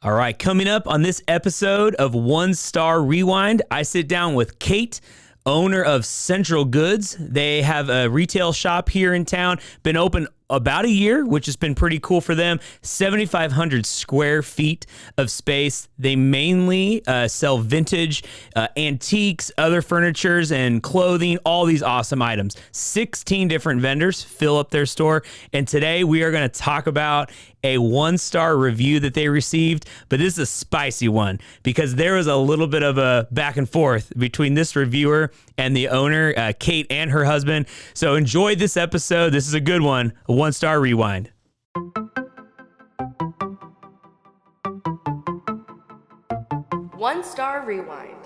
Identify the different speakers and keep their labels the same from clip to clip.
Speaker 1: All right, coming up on this episode of One Star Rewind, I sit down with Kate, owner of Central Goods. They have a retail shop here in town, been open about a year, which has been pretty cool for them. 7,500 square feet of space. They mainly sell vintage, antiques, other furnitures, and clothing, all these awesome items. 16 different vendors fill up their store. And today we are going to talk about a one-star review that they received, but this is a spicy one because there was a little bit of a back and forth between this reviewer and the owner, Kate, and her husband. So enjoy this episode. This is a good one. A one-star rewind.
Speaker 2: One Star Rewind.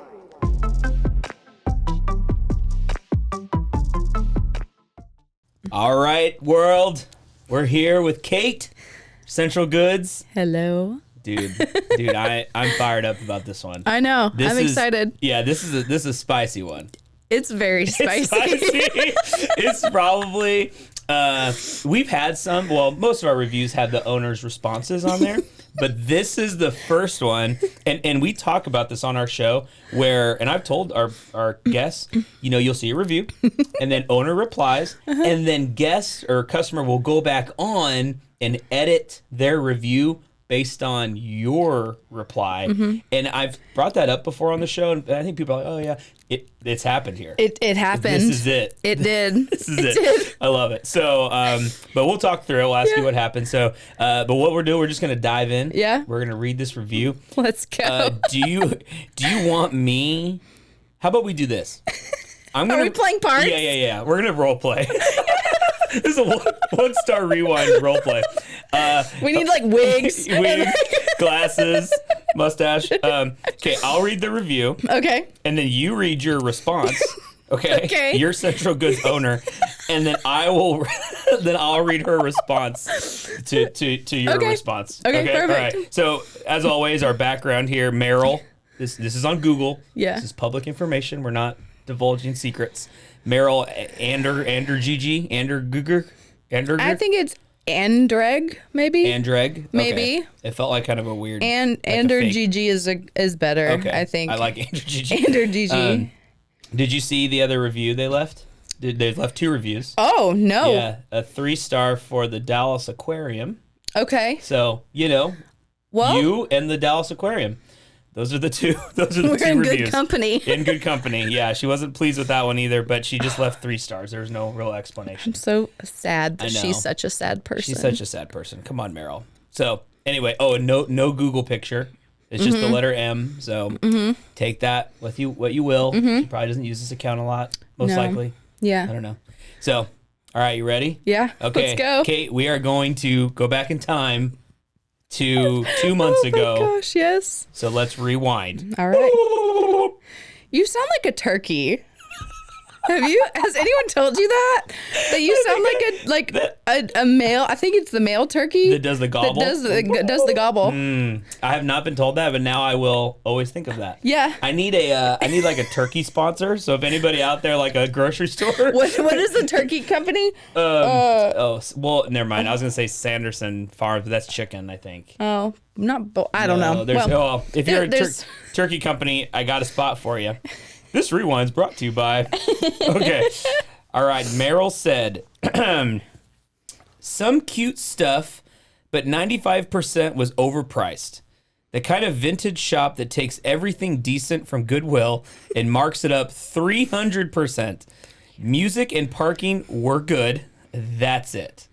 Speaker 1: All right, world. We're here with Kate, Central Goods.
Speaker 3: Hello.
Speaker 1: Dude, I'm fired up about this one.
Speaker 3: I know. I'm excited.
Speaker 1: Yeah, this is a spicy one.
Speaker 3: It's very spicy.
Speaker 1: It's probably we've had some. Well, most of our reviews have the owner's responses on there, but this is the first one, and we talk about this on our show where, and I've told our guests, you'll see a review, and then owner replies, and then guest or customer will go back on and edit their review based on your reply. And I've brought that up before on the show, and I think people are like, oh yeah, it's happened here.
Speaker 3: It happened.
Speaker 1: This is it.
Speaker 3: It did.
Speaker 1: This is it. I love it. So, but we'll talk through it. We'll ask you what happened. So, but what we're doing, we're just going to dive in.
Speaker 3: Yeah.
Speaker 1: We're going to read this review.
Speaker 3: Let's go.
Speaker 1: Do you want me? How about we do this? Are we
Speaker 3: playing parts?
Speaker 1: Yeah. We're going to role play. This is a one-star rewind role play.
Speaker 3: We need like wigs,
Speaker 1: glasses, mustache. Okay, I'll read the review.
Speaker 3: Okay.
Speaker 1: And then you read your response. Okay.
Speaker 3: Okay.
Speaker 1: You're Central Goods owner, and then I'll read her response to your response.
Speaker 3: Okay. Perfect.
Speaker 1: All right. So as always, our background here, Meryl. This is on Google.
Speaker 3: Yeah.
Speaker 1: This is public information. We're not divulging secrets. Meryl Ander Guger.
Speaker 3: I think it's Andreg, maybe.
Speaker 1: Andreg.
Speaker 3: Maybe.
Speaker 1: Okay. It felt like kind of a weird.
Speaker 3: Ander GG is better.
Speaker 1: Okay.
Speaker 3: I think.
Speaker 1: I like Ander GG.
Speaker 3: Ander GG.
Speaker 1: Did you see the other review they left? They left 2 reviews.
Speaker 3: Oh no.
Speaker 1: Yeah, a 3-star for the Dallas Aquarium.
Speaker 3: Okay.
Speaker 1: So
Speaker 3: Well,
Speaker 1: you and the Dallas Aquarium. Those are the two. Those are the
Speaker 3: we're
Speaker 1: two
Speaker 3: in
Speaker 1: reviews.
Speaker 3: good company.
Speaker 1: In good company. Yeah, she wasn't pleased with that one either, but she just left 3 stars. There was no real explanation.
Speaker 3: I'm so sad that
Speaker 1: I know.
Speaker 3: she's such a sad person.
Speaker 1: She's such a sad person. Come on, Meryl. So anyway, and no Google picture. It's just the letter M. So take that with you what you will. She probably doesn't use this account a lot, most likely.
Speaker 3: Yeah.
Speaker 1: I don't know. So, all right, you ready?
Speaker 3: Yeah.
Speaker 1: Okay.
Speaker 3: Let's go.
Speaker 1: Kate, we are going to go back in time to 2 months ago.
Speaker 3: Oh my gosh, yes.
Speaker 1: So let's rewind.
Speaker 3: All right. You sound like a turkey. Has anyone told you that? That you sound like a male, I think it's the male turkey.
Speaker 1: That does the gobble?
Speaker 3: That does the gobble.
Speaker 1: I have not been told that, but now I will always think of that.
Speaker 3: Yeah.
Speaker 1: I need like a turkey sponsor. So if anybody out there, like a grocery store.
Speaker 3: What is the turkey company?
Speaker 1: Well, never mind. I was going to say Sanderson Farms, but that's chicken, I think.
Speaker 3: Oh, I don't know.
Speaker 1: Well, if you're a turkey company, I got a spot for you. This rewind's brought to you by. Okay. All right. Meryl said, some cute stuff, but 95% was overpriced. The kind of vintage shop that takes everything decent from Goodwill and marks it up 300%. Music and parking were good. That's it.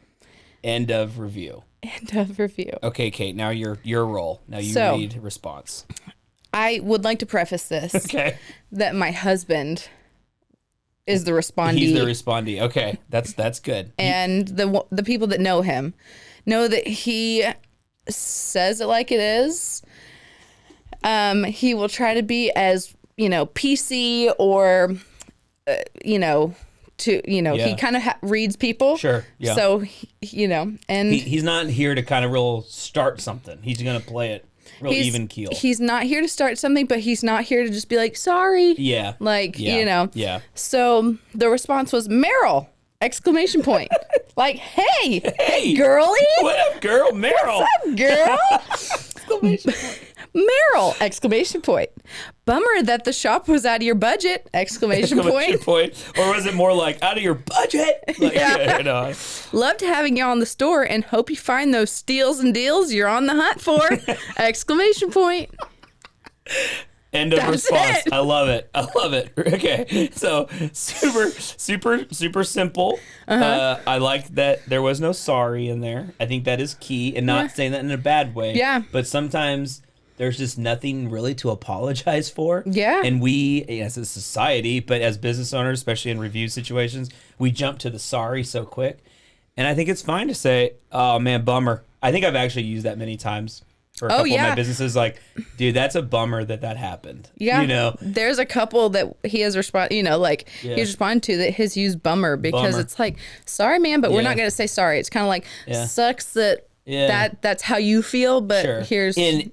Speaker 1: End of review.
Speaker 3: End of review.
Speaker 1: Okay, Kate. Now your role. Now you read response.
Speaker 3: I would like to preface this.
Speaker 1: Okay.
Speaker 3: That my husband is the respondee.
Speaker 1: He's the respondee. Okay, that's good.
Speaker 3: And the people that know him know that he says it like it is. He will try to be as PC or he kind of reads people.
Speaker 1: Sure. Yeah.
Speaker 3: So and
Speaker 1: he's not here to kind of real start something. He's gonna play it. Real even keel.
Speaker 3: He's not here to start something, but he's not here to just be like, sorry.
Speaker 1: Yeah.
Speaker 3: Yeah. So the response was Meryl! ! Like, hey, girlie.
Speaker 1: What up, girl? Meryl.
Speaker 3: What's up, girl?
Speaker 1: Exclamation point.
Speaker 3: Meryl! Exclamation point. Bummer that the shop was out of your budget! Exclamation point.
Speaker 1: Or was it more like out of your budget? Like,
Speaker 3: Yeah.
Speaker 1: you know.
Speaker 3: Loved having you on the store and hope you find those steals and deals you're on the hunt for! Exclamation point.
Speaker 1: End of
Speaker 3: That's
Speaker 1: response.
Speaker 3: it.
Speaker 1: I love it. Okay. So super simple. I like that there was no sorry in there. I think that is key, and not saying that in a bad way.
Speaker 3: Yeah.
Speaker 1: But sometimes there's just nothing really to apologize for.
Speaker 3: Yeah.
Speaker 1: And we, as a society, but as business owners, especially in review situations, we jump to the sorry so quick. And I think it's fine to say, oh man, bummer. I think I've actually used that many times. For a couple of my businesses, like, dude, that's a bummer that happened.
Speaker 3: Yeah.
Speaker 1: You know?
Speaker 3: There's a couple that he has responded, he's responded to that has used bummer because it's like, sorry, man, but we're not going to say sorry. It's kind of like, sucks that that's how you feel, but here's,
Speaker 1: in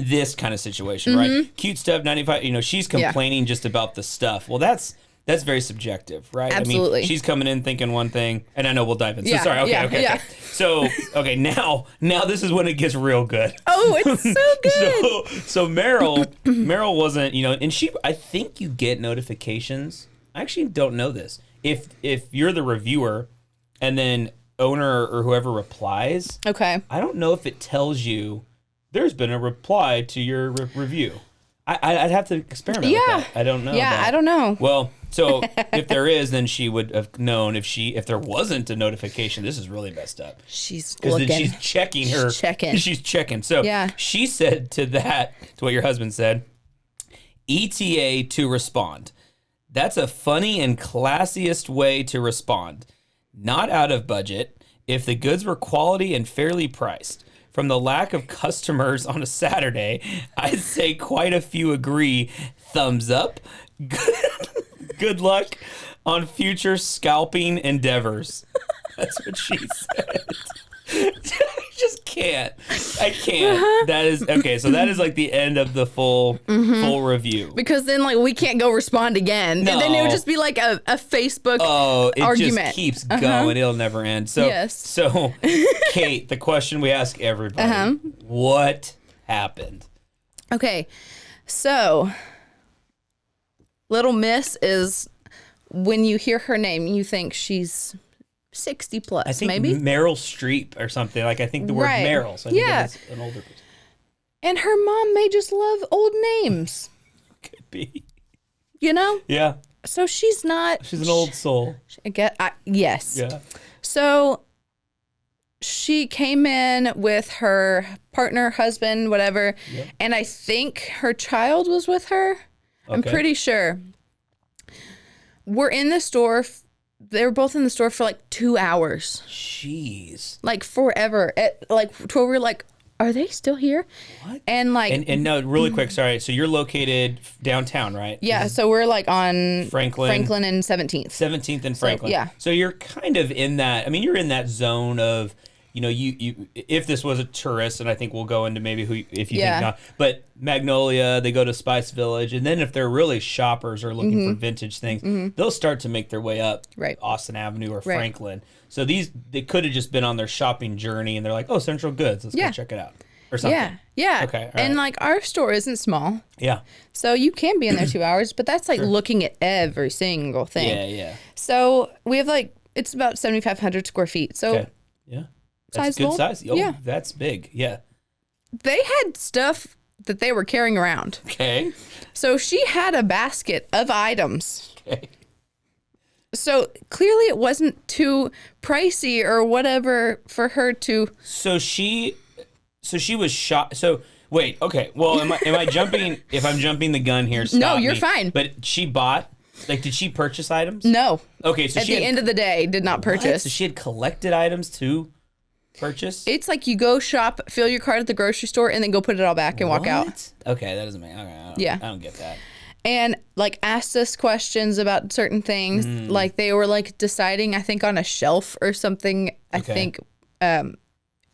Speaker 1: this kind of situation, right? Cute stuff, 95, she's complaining just about the stuff. Well, that's very subjective, right?
Speaker 3: Absolutely.
Speaker 1: I mean, she's coming in thinking one thing, and I know we'll dive in. So
Speaker 3: Yeah,
Speaker 1: sorry. Okay.
Speaker 3: yeah.
Speaker 1: So, okay, now this is when it gets real good.
Speaker 3: Oh, it's so good.
Speaker 1: So Meryl wasn't, and I think you get notifications. I actually don't know this. If you're the reviewer and then owner or whoever replies,
Speaker 3: Okay.
Speaker 1: I don't know if it tells you there's been a reply to your review. I'd have to experiment with that. I don't know.
Speaker 3: Yeah, I don't know.
Speaker 1: Well, so if there is, then she would have known. If there wasn't a notification, this is really messed up.
Speaker 3: She's
Speaker 1: Because
Speaker 3: looking.
Speaker 1: then she's checking her. She's checking. So she said to what your husband said, ETA to respond. That's a funny and classiest way to respond. Not out of budget. If the goods were quality and fairly priced. From the lack of customers on a Saturday, I'd say quite a few agree. Thumbs up. Good luck on future scalping endeavors. That's what she said. I just can't. I can't. That is okay. So that is like the end of the full review.
Speaker 3: Because then, we can't go respond again.
Speaker 1: No.
Speaker 3: And then it would just be like a Facebook
Speaker 1: it
Speaker 3: argument.
Speaker 1: Just keeps going. It'll never end. So, so Kate, the question we ask everybody: what happened?
Speaker 3: Okay, so Little Miss is when you hear her name, you think she's 60 plus,
Speaker 1: I think
Speaker 3: maybe
Speaker 1: Meryl Streep or something. Like I think the word Meryl. So I think that's an older person.
Speaker 3: And her mom may just love old names.
Speaker 1: Could be. Yeah.
Speaker 3: So she's not.
Speaker 1: She's an old soul.
Speaker 3: Yes.
Speaker 1: Yeah.
Speaker 3: So she came in with her partner, husband, whatever, and I think her child was with her. I'm pretty sure. We're in the store. They were both in the store for 2 hours.
Speaker 1: Jeez.
Speaker 3: Forever. To where we're like, are they still here?
Speaker 1: What?
Speaker 3: And
Speaker 1: and no, really quick, sorry. So you're located downtown, right?
Speaker 3: Yeah, so we're on
Speaker 1: Franklin
Speaker 3: and 17th.
Speaker 1: 17th and Franklin.
Speaker 3: So, yeah.
Speaker 1: So you're kind of in that, you're in that zone of, you if this was a tourist, and I think we'll go into maybe if you think not, but Magnolia, they go to Spice Village, and then if they're really shoppers or looking for vintage things, they'll start to make their way up Austin Avenue or Franklin. So they could have just been on their shopping journey, and they're like, oh, Central Goods, let's go check it out. Or something.
Speaker 3: Yeah.
Speaker 1: Okay.
Speaker 3: And our store isn't small.
Speaker 1: Yeah.
Speaker 3: So you can be in there 2 hours, but that's looking at every single thing.
Speaker 1: Yeah.
Speaker 3: So we have it's about 7,500 square feet. So
Speaker 1: yeah. That's
Speaker 3: sizable.
Speaker 1: good size. Oh,
Speaker 3: yeah.
Speaker 1: That's big. Yeah.
Speaker 3: They had stuff that they were carrying around.
Speaker 1: Okay.
Speaker 3: So she had a basket of items.
Speaker 1: Okay.
Speaker 3: So clearly it wasn't too pricey or whatever for her to.
Speaker 1: So she was shot. So wait, okay. Well, am I jumping? If I'm jumping the gun here, stop
Speaker 3: No, you're
Speaker 1: me.
Speaker 3: fine.
Speaker 1: But she bought. Did she purchase items?
Speaker 3: No.
Speaker 1: Okay, so
Speaker 3: at the end of the day, did not purchase.
Speaker 1: So she had collected items to purchase.
Speaker 3: It's like you go shop, fill your cart at the grocery store, and then go put it all back and walk out.
Speaker 1: Okay, that doesn't make. Okay, I don't get that.
Speaker 3: And asked us questions about certain things. They were deciding, I think, on a shelf or something. I think, in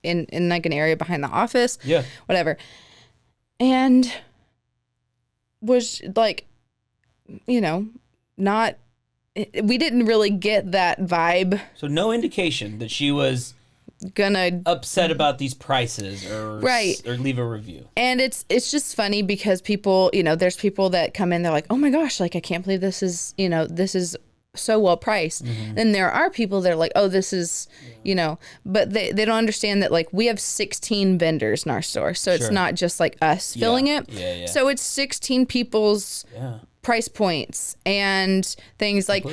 Speaker 3: an area behind the office.
Speaker 1: Yeah.
Speaker 3: Whatever. And was not. We didn't really get that vibe.
Speaker 1: So no indication that she was
Speaker 3: gonna
Speaker 1: upset about these prices or leave a review.
Speaker 3: And it's just funny because people, there's people that come in, they're like, oh my gosh, like I can't believe this is so well priced. Then there are people that are like, oh, this is, but they don't understand that, like, we have 16 vendors in our store. So it's not just like us filling it.
Speaker 1: Yeah.
Speaker 3: So it's 16 people's price points and things like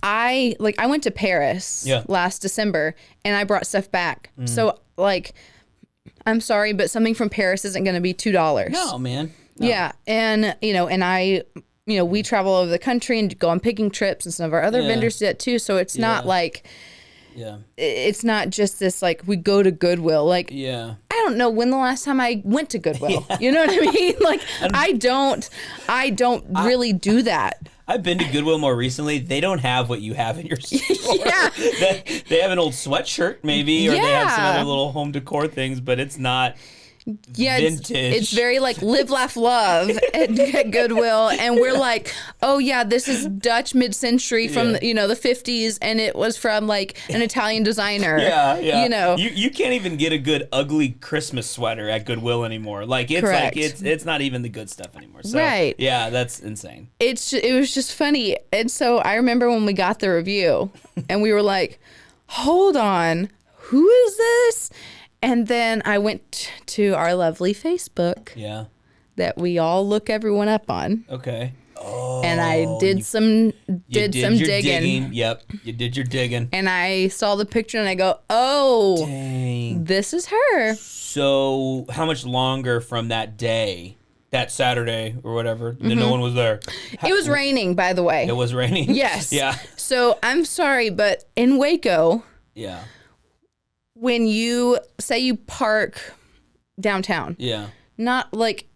Speaker 3: I went to Paris last December and I brought stuff back. So like, I'm sorry, but something from Paris isn't going to be $2.
Speaker 1: No, man. No.
Speaker 3: Yeah. And, and I, we travel over the country and go on picking trips, and some of our other vendors do that too. So it's not like, it's not just this, like, we go to Goodwill. Like, I don't know when the last time I went to Goodwill. You know what I mean? Like, I don't really do that.
Speaker 1: I've been to Goodwill more recently. They don't have what you have in your store. They have an old sweatshirt maybe, or they have some other little home decor things, but it's not vintage.
Speaker 3: It's very like live, laugh, love at Goodwill. And we're like, oh yeah, this is Dutch mid-century from the 50s, and it was from like an Italian designer. You can't even get a good ugly Christmas sweater at Goodwill anymore. Like it's not even the good stuff anymore. So yeah, that's insane. It was just funny. And so I remember when we got the review and we were like, hold on, who is this? And then I went to our lovely Facebook. Yeah. That we all look everyone up on.
Speaker 1: Okay. Oh.
Speaker 3: And I did some digging.
Speaker 1: Yep. You did your digging.
Speaker 3: And I saw the picture and I go, oh, dang, this is her.
Speaker 1: So how much longer from that day, that Saturday or whatever, that no one was there?
Speaker 3: It was raining, by the way.
Speaker 1: It was raining?
Speaker 3: Yes.
Speaker 1: Yeah.
Speaker 3: So I'm sorry, but in Waco.
Speaker 1: Yeah.
Speaker 3: When you say you park downtown, not like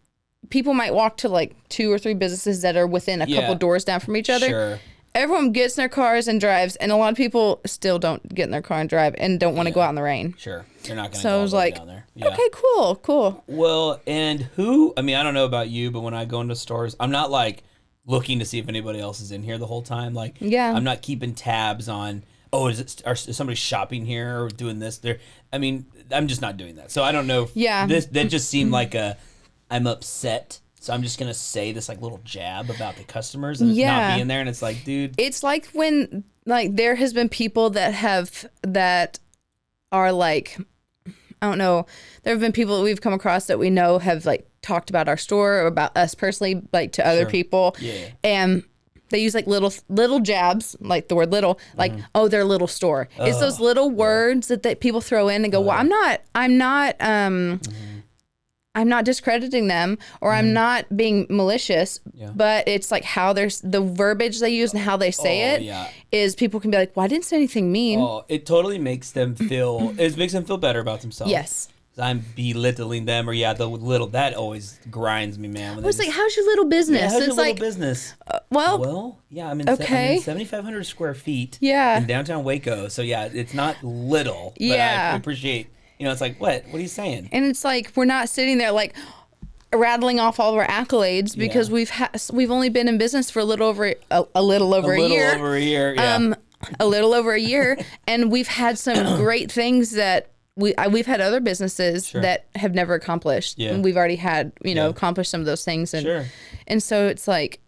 Speaker 3: people might walk to like 2 or 3 businesses that are within a couple doors down from each other.
Speaker 1: Sure.
Speaker 3: Everyone gets in their cars and drives, and a lot of people still don't get in their car and drive and don't want to go out in the rain.
Speaker 1: Sure. They're not going to
Speaker 3: go
Speaker 1: all
Speaker 3: I was
Speaker 1: the way
Speaker 3: like,
Speaker 1: down there.
Speaker 3: Okay, cool.
Speaker 1: Well, and I don't know about you, but when I go into stores, I'm not like looking to see if anybody else is in here the whole time. Like, I'm not keeping tabs on, oh, is somebody shopping here or doing this? I'm just not doing that. So I don't know. That just seemed like I'm upset. So I'm just going to say this like little jab about the customers and not being there. And it's like, dude.
Speaker 3: It's like when, like, there has been people that are like, I don't know. There have been people that we've come across that we know have like talked about our store or about us personally, like to other people. Yeah. And they use like little jabs, like the word little, like, oh, their little store. It's those little words that people throw in and go, well, I'm not discrediting them, or I'm not being malicious, but it's like how there's the verbiage they use and how they say is people can be like, well, I didn't say anything mean.
Speaker 1: Oh, it totally makes them feel, better about themselves. Yes. I'm belittling them, or the little, that always grinds me, man.
Speaker 3: It's like, how's your little business?
Speaker 1: Yeah, how's
Speaker 3: it's
Speaker 1: your little business? I'm in 7,500 square feet in downtown Waco. So it's not little, but I appreciate, it's like, what are you saying?
Speaker 3: And it's like, we're not sitting there like rattling off all of our accolades because we've only been in business for a little over a year. A little over a year, and we've had some great things that we've had other businesses that have never accomplished. Yeah. And we've already had, accomplished some of those things. And and so it's like,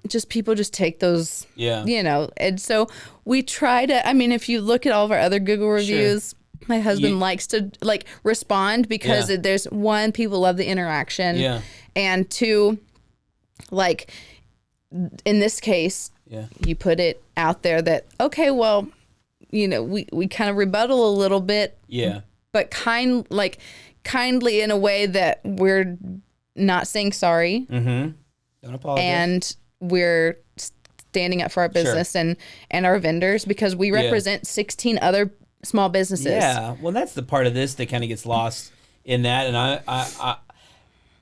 Speaker 3: just people just take those, and so we try to, if you look at all of our other Google reviews, my husband likes to like respond because there's one, people love the interaction. Yeah. And 2, like in this case, you put it out there that, okay, well, we kind of rebuttal a little bit. Yeah. But kindly in a way that we're not saying sorry. Mm-hmm. Don't apologize. And we're standing up for our business and our vendors because we represent 16 other small businesses.
Speaker 1: Yeah. Well, that's the part of this that kind of gets lost in that. And I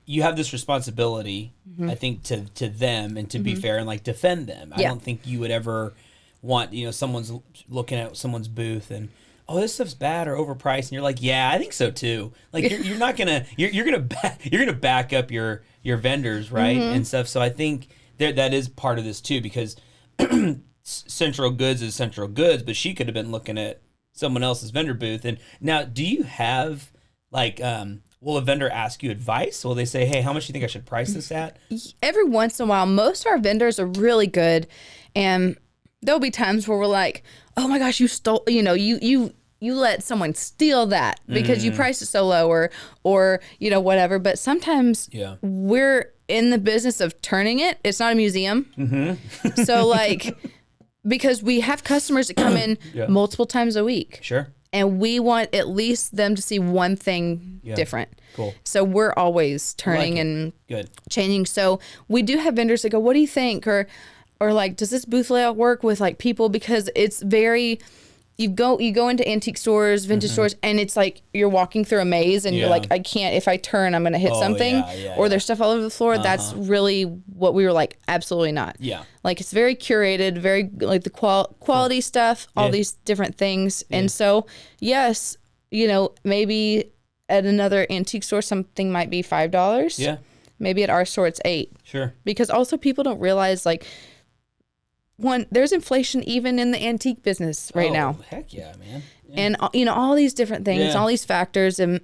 Speaker 1: you have this responsibility, I think, to them and to be fair and like defend them. I don't think you would ever want, someone's looking at someone's booth and, oh, this stuff's bad or overpriced, and you're like, yeah, I think so too. Like you're not gonna you're gonna back up your vendors, right, and stuff. So I think that is part of this too, because Central Goods is Central Goods, but she could have been looking at someone else's vendor booth. And now, do you have like, will a vendor ask you advice? Will they say, hey, how much do you think I should price this at?
Speaker 3: Every once in a while, most of our vendors are really good, and there'll be times where we're like, oh my gosh, you stole, you let someone steal that because you priced it so low or whatever. But sometimes we're in the business of turning it. It's not a museum. So like, because we have customers that come in multiple times a week.
Speaker 1: Sure.
Speaker 3: And we want at least them to see one thing different.
Speaker 1: Cool.
Speaker 3: So we're always turning and changing. So we do have vendors that go, what do you think? Or like, does this booth layout work with like people? Because it's very, you go into antique stores, vintage stores, and it's like you're walking through a maze and you're like, I can't, if I turn, I'm going to hit something. Or there's stuff all over the floor. That's really what we were like, absolutely not.
Speaker 1: Yeah.
Speaker 3: Like it's very curated, very like the quality stuff, all these different things. And so, yes, maybe at another antique store, something might be $5.
Speaker 1: Yeah. Maybe
Speaker 3: at our store, it's $8.
Speaker 1: Sure.
Speaker 3: Because also people don't realize like, one, there's inflation even in the antique business right now.
Speaker 1: Heck yeah, man. Yeah.
Speaker 3: And, all these different things, all these factors. And,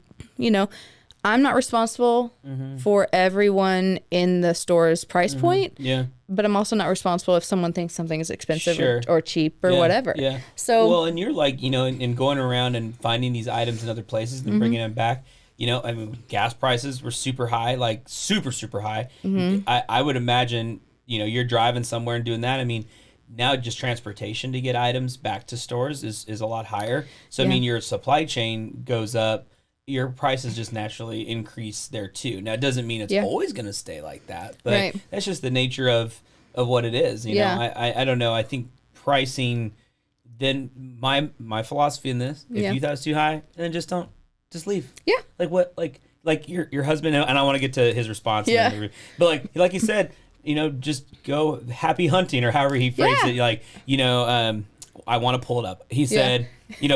Speaker 3: I'm not responsible for everyone in the store's price point.
Speaker 1: Yeah.
Speaker 3: But I'm also not responsible if someone thinks something is expensive or cheap or
Speaker 1: yeah.
Speaker 3: whatever.
Speaker 1: Yeah.
Speaker 3: So,
Speaker 1: well, and you're like, in going around and finding these items in other places and bringing them back, I mean, gas prices were super high, like super, super high. I would imagine, you're driving somewhere and doing that. I mean, now just transportation to get items back to stores is a lot higher. So, I mean, your supply chain goes up, your prices just naturally increase there too. Now, it doesn't mean it's always going to stay like that, but that's just the nature of what it is. You know, I don't know. I think pricing, then my philosophy in this, if you thought it's too high, then just leave. Yeah. Like what, like your husband, and I want to get to his response.
Speaker 3: Yeah.
Speaker 1: But like you said, just go happy hunting, or however he phrased it. Like, I want to pull it up. He said,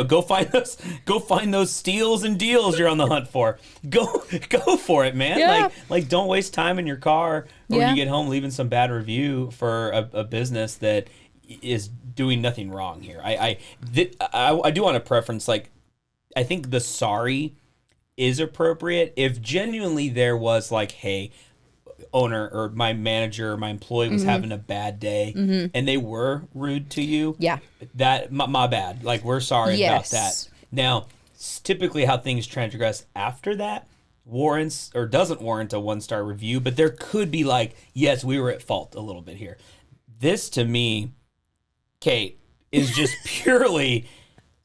Speaker 1: go find those steals and deals you're on the hunt for. Go for it, man.
Speaker 3: Yeah.
Speaker 1: Like don't waste time in your car or when you get home leaving some bad review for a business that is doing nothing wrong here. I do want to preference, like, I think the sorry is appropriate if genuinely there was like, hey, owner or my manager or my employee was having a bad day and they were rude to you. Yeah. That my bad. Like, we're sorry about that. Now, typically how things transgress after that warrants or doesn't warrant a 1-star review, but there could be like, yes, we were at fault a little bit here. This to me, Kate, is just purely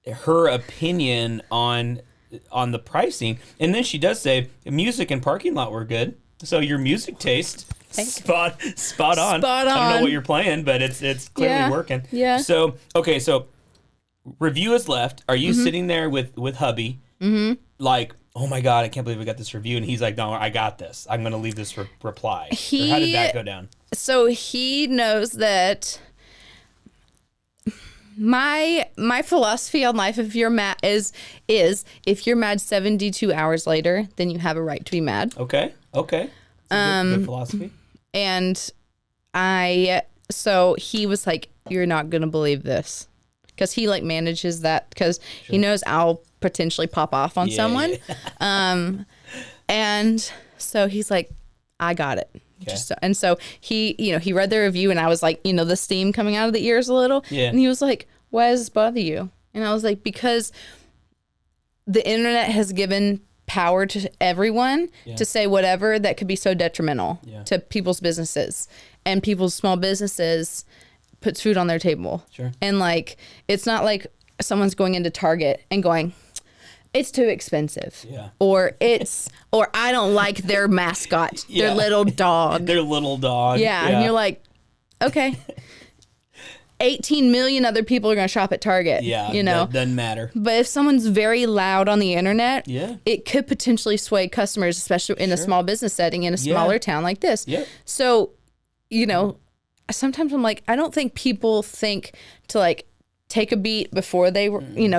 Speaker 1: her opinion on the pricing. And then she does say music and parking lot were good. So your music taste, spot on. Spot on. I don't know what you're playing, but it's clearly working. Yeah. So, okay, so review is left. Are you sitting there with hubby, like, oh my God, I can't believe we got this review? And he's like, no, I got this. I'm going to leave this reply. Or how did that go down? So
Speaker 3: he knows that my philosophy on life, if you're mad, is if you're mad 72 hours later, then you have a right to be mad.
Speaker 1: Okay. Good philosophy.
Speaker 3: And so he was like, you're not going to believe this. Because he like manages that, because he knows I'll potentially pop off on someone. And so he's like, I got it. Okay. And so he read the review, and I was like, the steam coming out of the ears a little. Yeah. And he was like, why does this bother you? And I was like, because the internet has given power to everyone to say whatever that could be so detrimental to people's businesses, and people's small businesses puts food on their table. Sure. And like, it's not like someone's going into Target and going, it's too expensive. Yeah. Or I don't like their mascot, their little dog.
Speaker 1: Their little dog.
Speaker 3: Yeah. And you're like, okay. 18 million other people are going to shop at Target. Yeah. That doesn't matter. But if someone's very loud on the internet, it could potentially sway customers, especially in a small business setting in a smaller town like this. Yeah. So, sometimes I'm like, I don't think people think to like take a beat before they,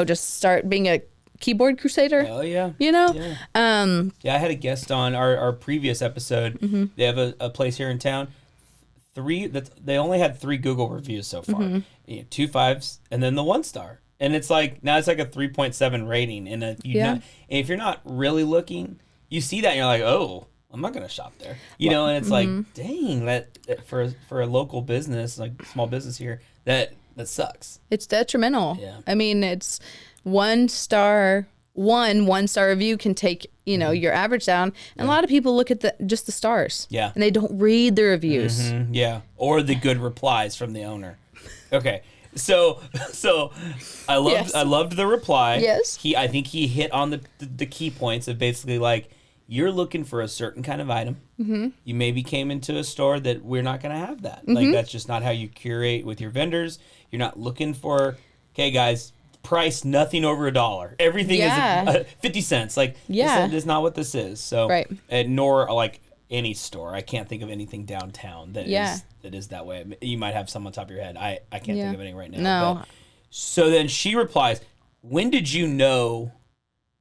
Speaker 3: just start being a keyboard crusader. Oh yeah. Yeah. I had a guest on our previous episode. They have a place here in town. They only had 3 Google reviews so far. 2 5s and then the 1-star.
Speaker 1: And it's like now it's like a 3.7 rating, and if you're not really looking, you see that and you're like, oh, I'm not gonna shop there, know. And it's like, dang, that for a local business, like small business here, that sucks.
Speaker 3: It's detrimental.
Speaker 1: Yeah.
Speaker 3: I mean, it's one star review can take your average down, and a lot of people look at just the stars.
Speaker 1: Yeah.
Speaker 3: And they don't read the reviews.
Speaker 1: Yeah, or the good replies from the owner. Okay. So I loved the reply.
Speaker 3: Yes.
Speaker 1: I think he hit on the key points of basically like, you're looking for a certain kind of item. Mm-hmm. You maybe came into a store that we're not going to have that. Mm-hmm. Like, that's just not how you curate with your vendors. You're not looking for, okay, guys, price nothing over $1. Everything is 50 cents. Like, this is not what this is. So,
Speaker 3: right.
Speaker 1: And nor like any store. I can't think of anything downtown that is that way. You might have some on top of your head. I can't think of any right now.
Speaker 3: No.
Speaker 1: But, so then she replies, when did you know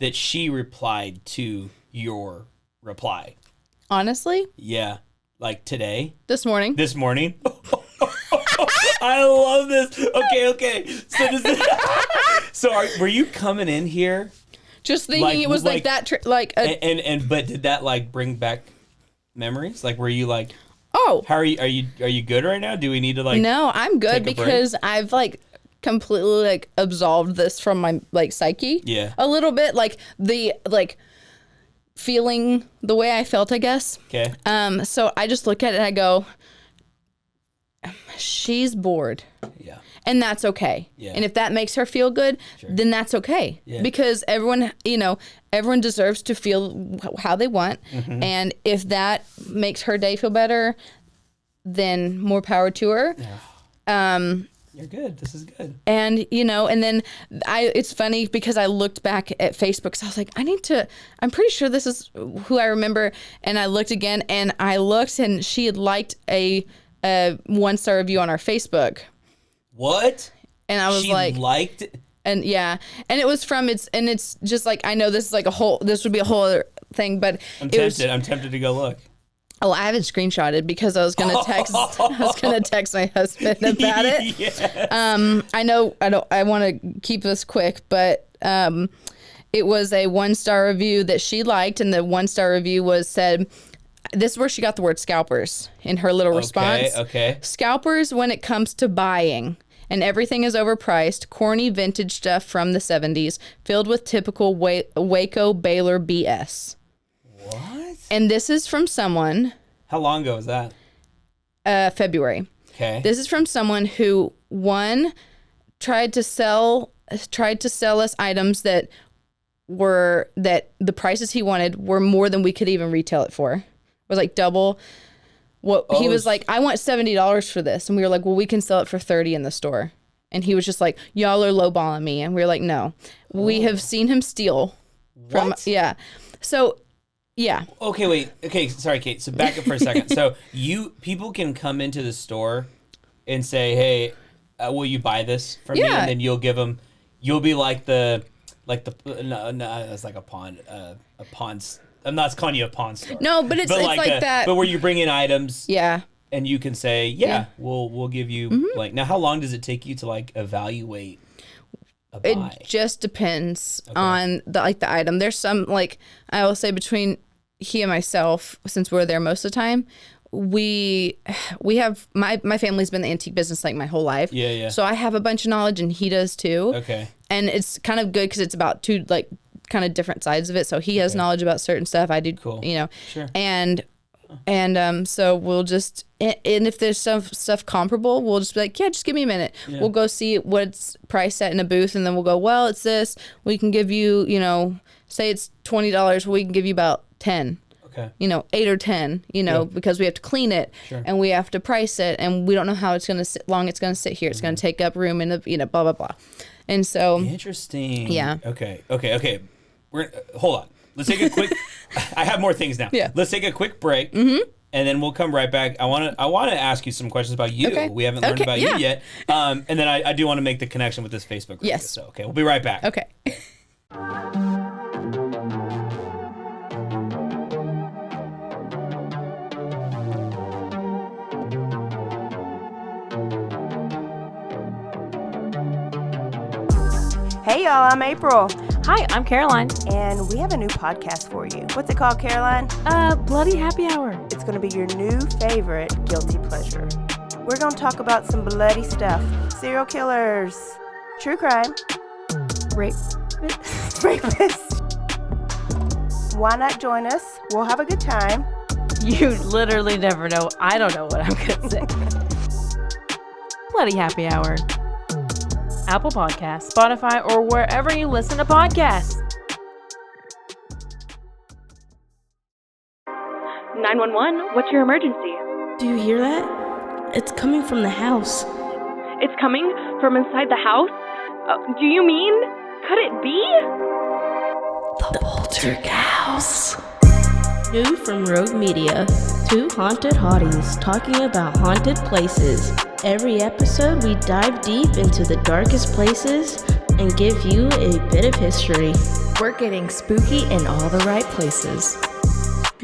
Speaker 1: that she replied to your reply?
Speaker 3: Honestly?
Speaker 1: Yeah. Like today?
Speaker 3: This morning.
Speaker 1: I love this. Okay. So were you coming in here
Speaker 3: just thinking it was like that
Speaker 1: but did that like bring back memories? Like, were you like,
Speaker 3: oh,
Speaker 1: how are you good right now? Do we need to like
Speaker 3: No, I'm good because I've like completely like absolved this from my like psyche.
Speaker 1: Yeah.
Speaker 3: A little bit, like the feeling the way I felt, I guess.
Speaker 1: Okay.
Speaker 3: So I just look at it and I go, she's bored.
Speaker 1: Yeah.
Speaker 3: And that's okay.
Speaker 1: Yeah.
Speaker 3: And if that makes her feel good, then that's okay.
Speaker 1: Yeah.
Speaker 3: Because everyone deserves to feel how they want. Mm-hmm. And if that makes her day feel better, then more power to her.
Speaker 1: Yeah. You're good. This is good.
Speaker 3: And, and then it's funny because I looked back at Facebook, so I was like, I'm pretty sure this is who I remember. And I looked again and and she had liked a 1-star review on our Facebook.
Speaker 1: What?
Speaker 3: And I was
Speaker 1: she liked it?
Speaker 3: And yeah. And it was it's just like, I know this is like this would be a whole other thing, but
Speaker 1: I'm tempted to go look.
Speaker 3: Oh, I haven't screenshotted because I was gonna text. I was gonna text my husband about it.
Speaker 1: Yes.
Speaker 3: I want to keep this quick, but it was a 1-star review that she liked, and the 1-star review said, this is where she got the word scalpers in her little response.
Speaker 1: Okay.
Speaker 3: Scalpers when it comes to buying, and everything is overpriced, corny vintage stuff from the 70s, filled with typical Waco Baylor BS.
Speaker 1: What?
Speaker 3: And this is from someone.
Speaker 1: How long ago was that?
Speaker 3: February.
Speaker 1: Okay.
Speaker 3: This is from someone who, one, tried to sell us items that the prices he wanted were more than we could even retail it for. It was like double what he was like, I want $70 for this. And we were like, well, we can sell it for $30 in the store. And he was just like, y'all are lowballing me. And we were like, no. We have seen him steal from So yeah.
Speaker 1: Okay, wait. Okay, sorry, Kate. So back up for a second. So people can come into the store and say, "Hey, will you buy this from me?" And then you'll be like no, that's like a pawn. I'm not calling you a pawn store.
Speaker 3: No, but it's like that.
Speaker 1: But where you bring in items.
Speaker 3: Yeah.
Speaker 1: And you can say, we'll give you like. Now, how long does it take you to like evaluate a buy?
Speaker 3: It just depends on the item. There's some, like, I will say between he and myself, since we're there most of the time, we have my family's been in the antique business like my whole life.
Speaker 1: Yeah.
Speaker 3: So I have a bunch of knowledge and he does too.
Speaker 1: Okay.
Speaker 3: And it's kind of good because it's about two like kind of different sides of it. So he has knowledge about certain stuff. I do,
Speaker 1: cool.
Speaker 3: Sure. And so we'll just, and if there's some stuff comparable, we'll just be like, just give me a minute. Yeah. We'll go see what's priced at in a booth, and then we'll go, well, it's this. We can give you, say it's $20. We can give you about 10.
Speaker 1: Okay.
Speaker 3: 8 or 10, because we have to clean it and we have to price it, and we don't know how it's going to sit, long it's going to sit here. It's going to take up room in the, blah, blah, blah. And so.
Speaker 1: Interesting.
Speaker 3: Yeah.
Speaker 1: Okay. Hold on. Let's take a quick. I have more things now.
Speaker 3: Yeah.
Speaker 1: Let's take a quick break, and then we'll come right back. I want to ask you some questions about you.
Speaker 3: Okay.
Speaker 1: We haven't learned about you yet, and then I do want to make the connection with this Facebook group.
Speaker 3: Yes.
Speaker 1: So we'll be right back.
Speaker 3: Okay.
Speaker 4: Hey y'all, I'm April,
Speaker 5: Hi, I'm Caroline.
Speaker 4: and we have a new podcast for you. What's it called, Caroline?
Speaker 5: Bloody Happy Hour.
Speaker 4: It's going to be your new favorite guilty pleasure. We're going to talk about some bloody stuff. Serial killers, true crime,
Speaker 5: Rape.
Speaker 4: rapists. Why not join us? We'll have a good time.
Speaker 5: You literally never know. I don't know what I'm gonna say. Bloody Happy Hour. Apple Podcasts, Spotify, or wherever you listen to podcasts. 911, what's your emergency?
Speaker 6: Do you hear that? It's coming from the house.
Speaker 5: It's coming from inside the house? Do you mean? Could it be?
Speaker 6: The Poltergeist. New from Rogue Media. Two haunted hotties talking about haunted places. Every episode, we dive deep into the darkest places and give you a bit of history.
Speaker 2: We're getting spooky in all the right places.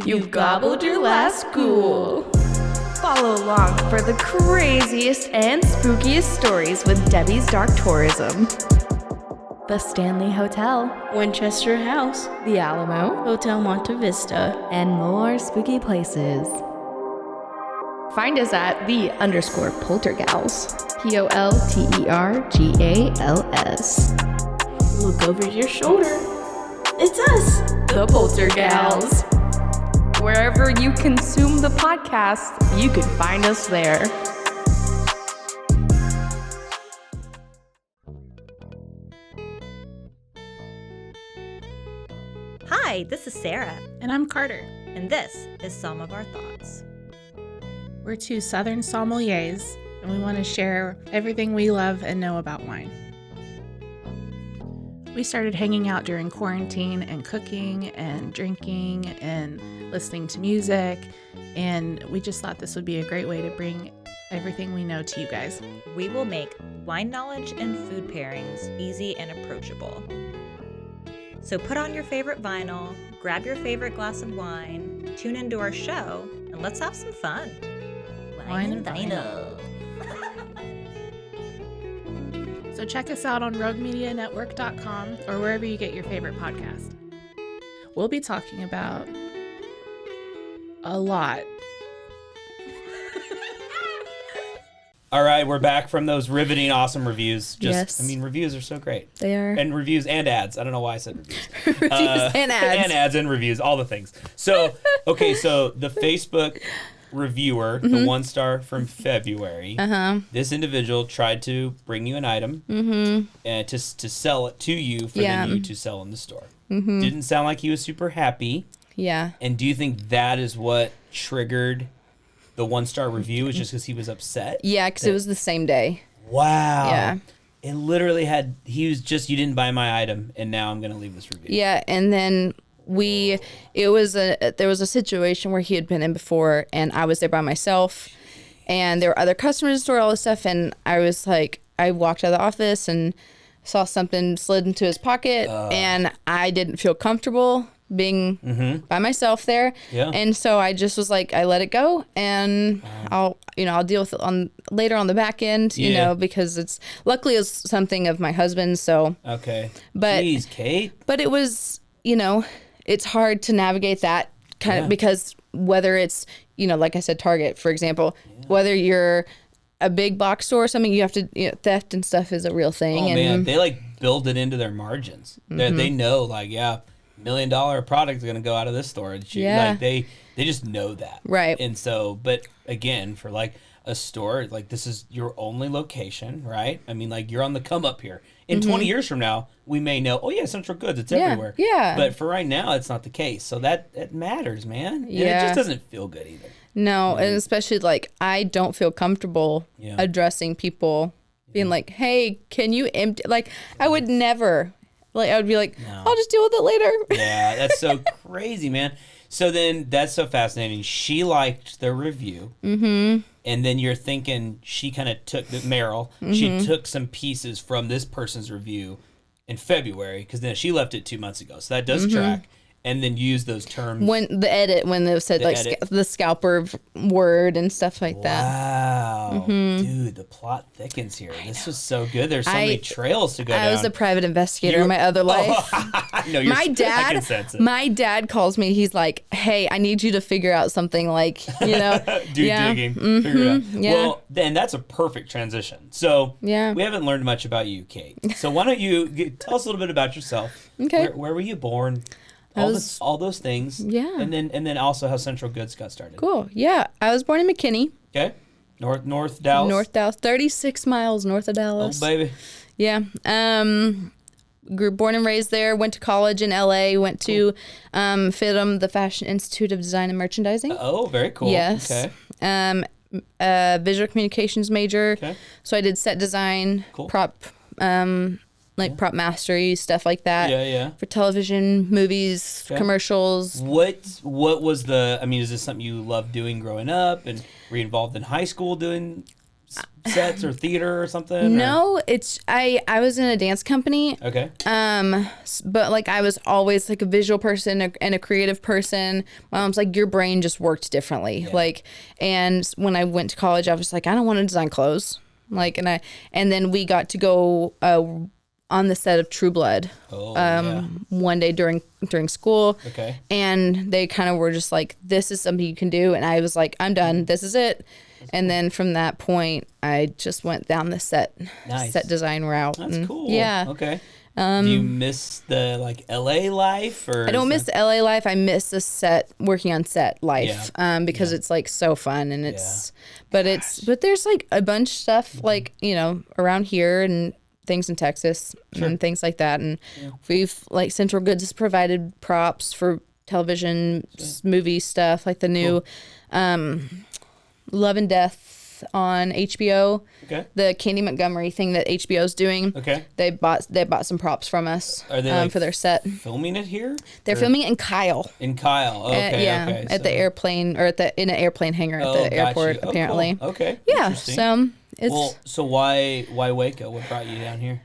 Speaker 6: You've gobbled your last ghoul.
Speaker 2: Follow along for the craziest and spookiest stories with Debbie's Dark Tourism. The Stanley Hotel,
Speaker 6: Winchester House,
Speaker 2: The Alamo,
Speaker 6: Hotel Monte Vista.
Speaker 2: and more spooky places. Find us at _Poltergals. POLTERGALS.
Speaker 6: Look over your shoulder. It's us,
Speaker 2: The Poltergals. Wherever you consume the podcast, you can find us there.
Speaker 7: Hi, this is Sarah,
Speaker 8: And I'm Carter.
Speaker 7: and this is Some of Our Thoughts.
Speaker 8: We're two Southern sommeliers, and we want to share everything we love and know about wine. We started hanging out during quarantine and cooking and drinking and listening to music, and we just thought this would be a great way to bring everything we know to you guys.
Speaker 7: We will make wine knowledge and food pairings easy and approachable. So put on your favorite vinyl, grab your favorite glass of wine, tune into our show, and let's have some fun.
Speaker 8: Wine and
Speaker 7: vinyl.
Speaker 8: So check us out on roguemedianetwork.com or wherever you get your favorite podcast. We'll be talking about a lot.
Speaker 1: All right, we're back from those riveting, awesome reviews.
Speaker 3: Yes.
Speaker 1: I mean, reviews are so great.
Speaker 3: They are.
Speaker 1: And reviews and ads. I don't know why I said reviews.
Speaker 3: Reviews and ads.
Speaker 1: And ads and reviews, all the things. So, okay, so the Facebook reviewer, the 1 star from February, this individual tried to bring you an item and to sell it to you for then you to sell in the store. Didn't sound like he was super happy.
Speaker 3: Yeah.
Speaker 1: And do you think that is what triggered the 1 star review? Is just because he was upset?
Speaker 3: Yeah, because it was the same day.
Speaker 1: Wow.
Speaker 3: Yeah.
Speaker 1: It literally he was just, you didn't buy my item, and now I'm going to leave this review.
Speaker 3: Yeah, and then there was a situation where he had been in before, and I was there by myself, and there were other customers in the store, all this stuff, and I was like, I walked out of the office and saw something slid into his pocket, and I didn't feel comfortable being by myself there.
Speaker 1: Yeah.
Speaker 3: And so I just was like, I let it go, and I'll deal with it later on the back end, because luckily it's something of my husband's. So
Speaker 1: Okay.
Speaker 3: But-
Speaker 1: Jeez, Kate.
Speaker 3: but it was, it's hard to navigate that kind of, because whether it's, like I said, Target, for example, whether you're a big box store or something, you have to, theft and stuff is a real thing.
Speaker 1: Oh,
Speaker 3: and
Speaker 1: man. They build it into their margins. They know, $1 million product is going to go out of this store.
Speaker 3: Yeah.
Speaker 1: They just know that.
Speaker 3: Right.
Speaker 1: And so, but again, for a store, this is your only location, right? I mean, you're on the come up here. In 20 years from now, we may know, oh yeah, Central Goods, it's everywhere.
Speaker 3: Yeah.
Speaker 1: But for right now, it's not the case. So that matters, man. And
Speaker 3: Yeah.
Speaker 1: it just doesn't feel good either.
Speaker 3: No, and especially I don't feel comfortable addressing people being like, hey, can you empty? I would never. I would be like, I'll just deal with it later.
Speaker 1: Yeah, that's so crazy, man. So then that's so fascinating. She liked the review. Mm-hmm. And then you're thinking she kind of took Meryl. She took some pieces from this person's review in February, because then she left it 2 months ago. So that does track. and then use those terms.
Speaker 3: When they said the scalper word and stuff like that.
Speaker 1: Wow. Dude, the plot thickens here. This was so good. There's so many trails to go down.
Speaker 3: I was a private investigator in my other life.
Speaker 1: No,
Speaker 3: my dad calls me. He's like, "Hey, I need you to figure out something like,
Speaker 1: digging, figure it out." Well, then that's a perfect transition. So we haven't learned much about you, Kate. So why don't you tell us a little bit about yourself?
Speaker 3: Okay.
Speaker 1: Where were you born? All those things.
Speaker 3: Yeah.
Speaker 1: And then also how Central Goods got started.
Speaker 3: Cool. Yeah. I was born in McKinney.
Speaker 1: Okay. North Dallas.
Speaker 3: North Dallas, 36 miles north of Dallas.
Speaker 1: Oh, baby.
Speaker 3: Yeah. Born and raised there. Went to college in LA. Went to FIDM, the Fashion Institute of Design and Merchandising.
Speaker 1: Oh, very cool.
Speaker 3: Yes.
Speaker 1: Okay.
Speaker 3: Visual communications major.
Speaker 1: Okay.
Speaker 3: So I did set design, prop mastery, stuff like that.
Speaker 1: Yeah.
Speaker 3: For television, movies, commercials.
Speaker 1: What was is this something you loved doing growing up, and were you involved in high school doing sets or theater or something?
Speaker 3: No, I was in a dance company.
Speaker 1: Okay.
Speaker 3: But like I was always like a visual person and a creative person. My mom's like, your brain just worked differently. Yeah. And when I went to college, I was like, I don't want to design clothes. And then we got to go on the set of True Blood one day during school.
Speaker 1: Okay.
Speaker 3: And they kind of were just like, this is something you can do. And I was like, I'm done. This is it. And then from that point, I just went down the set design route.
Speaker 1: That's cool.
Speaker 3: Yeah.
Speaker 1: Okay. Do you miss the LA life, or?
Speaker 3: I don't miss the LA life. I miss the working on set life. Because it's like so fun, and but there's like a bunch of stuff around here and things in Texas and things like that. And we've Central Goods has provided props for television, movie stuff, like the new Love and Death on HBO. Okay. The Candy Montgomery thing that HBO's doing. Okay. They bought some props from us.
Speaker 1: Are they
Speaker 3: for their set?
Speaker 1: Filming it here?
Speaker 3: They're filming it in Kyle.
Speaker 1: In Kyle. Okay.
Speaker 3: At the airplane in an airplane hangar at the airport apparently.
Speaker 1: Cool. Okay.
Speaker 3: Yeah. So
Speaker 1: so why Waco? What brought you down here?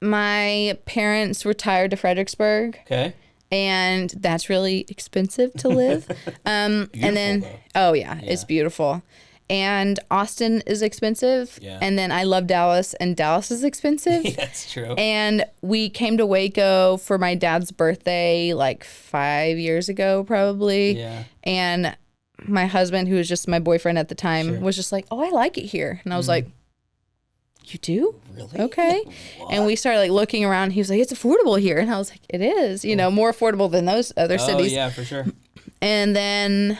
Speaker 3: My parents retired to Fredericksburg.
Speaker 1: Okay.
Speaker 3: And that's really expensive to live. And then, it's beautiful. And Austin is expensive. Yeah. And then I love Dallas, and Dallas is expensive.
Speaker 1: Yeah, that's true.
Speaker 3: And we came to Waco for my dad's birthday 5 years ago, probably.
Speaker 1: Yeah.
Speaker 3: And my husband, who was just my boyfriend at the time, was just like, "Oh, I like it here." And I was like, "You do?
Speaker 1: Really?
Speaker 3: Okay." And we started looking around. He was like, "It's affordable here." And I was like, "It is, more affordable than those other cities."
Speaker 1: Oh, yeah, for sure.
Speaker 3: And then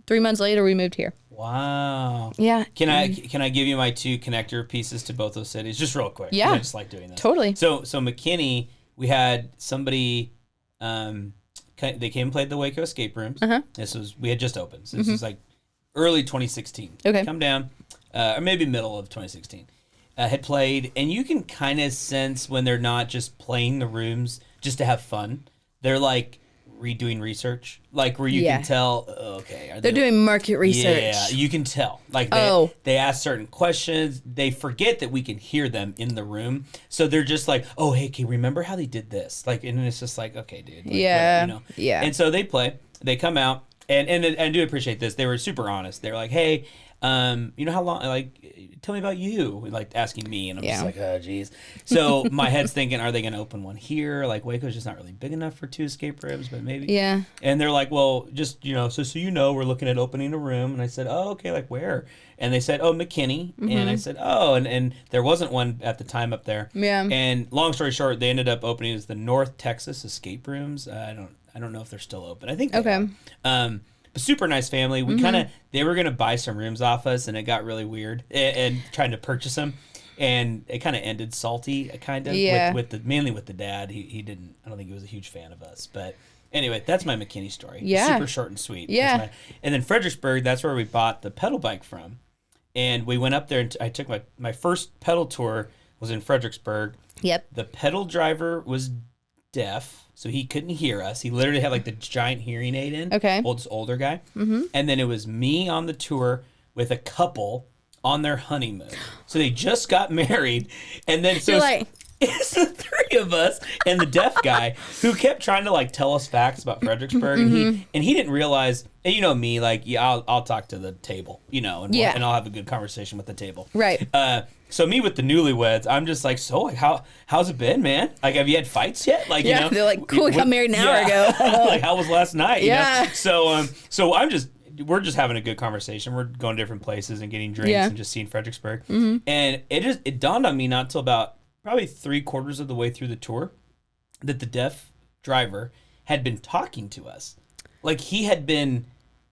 Speaker 3: 3 months later, we moved here.
Speaker 1: Wow.
Speaker 3: Yeah.
Speaker 1: Can I give you my 2 connector pieces to both those cities, just real quick?
Speaker 3: Yeah.
Speaker 1: I just like doing that.
Speaker 3: Totally.
Speaker 1: So McKinney, we had somebody. They came and played the Waco escape rooms. We had just opened. So this was early 2016.
Speaker 3: Okay.
Speaker 1: Come down, or maybe middle of 2016. Had played, and you can kind of sense when they're not just playing the rooms just to have fun. They're redoing research, where you can tell. Okay,
Speaker 3: they're doing market research.
Speaker 1: Yeah, you can tell. They ask certain questions. They forget that we can hear them in the room, so they're just like, "Oh, hey, can you remember how they did this?" And it's just okay, dude.
Speaker 3: Yeah.
Speaker 1: And so they play. They come out, and I do appreciate this. They were super honest. They were like, "Hey, how long? Tell me about you." Asking me, and I'm just like, "Oh, geez." So my head's thinking, are they going to open one here? Waco's just not really big enough for 2 escape rooms, but maybe.
Speaker 3: Yeah.
Speaker 1: And they're like, "Well, just so we're looking at opening a room." And I said, "Oh, okay, where?" And they said, "Oh, McKinney." And I said, "Oh," and there wasn't one at the time up there.
Speaker 3: Yeah.
Speaker 1: And long story short, they ended up opening as the North Texas escape rooms. I don't know if they're still open. I think they are. But super nice family. We they were going to buy some rooms off us, and it got really weird and trying to purchase them. And it kind of ended salty, mainly with the dad. He didn't, I don't think he was a huge fan of us. But anyway, that's my McKinney story.
Speaker 3: Yeah.
Speaker 1: Super short and sweet.
Speaker 3: Yeah.
Speaker 1: And then Fredericksburg, that's where we bought the pedal bike from. And we went up there, and I took my first pedal tour was in Fredericksburg.
Speaker 3: Yep.
Speaker 1: The pedal driver was deaf, so he couldn't hear us. He literally had the giant hearing aid in.
Speaker 3: Okay.
Speaker 1: This older guy. Mm-hmm. And then it was me on the tour with a couple on their honeymoon. So they just got married, and then
Speaker 3: You're like,
Speaker 1: it's the 3 three of us and the deaf guy who kept trying to like tell us facts about Fredericksburg, and he didn't realize. And you know me, like I'll talk to the table, and and I'll have a good conversation with the table,
Speaker 3: Right.
Speaker 1: So me with the newlyweds, I'm just like, so like how's it been, man? Like, have you had fights yet? Like,
Speaker 3: They're like, cool, we got married an hour ago.
Speaker 1: Like, how was last night?
Speaker 3: Yeah.
Speaker 1: So we're just having a good conversation. We're going to different places and getting drinks and just seeing Fredericksburg. And it dawned on me not till about probably 3/4 of the way through the tour that the deaf driver had been talking to us. Like, he had been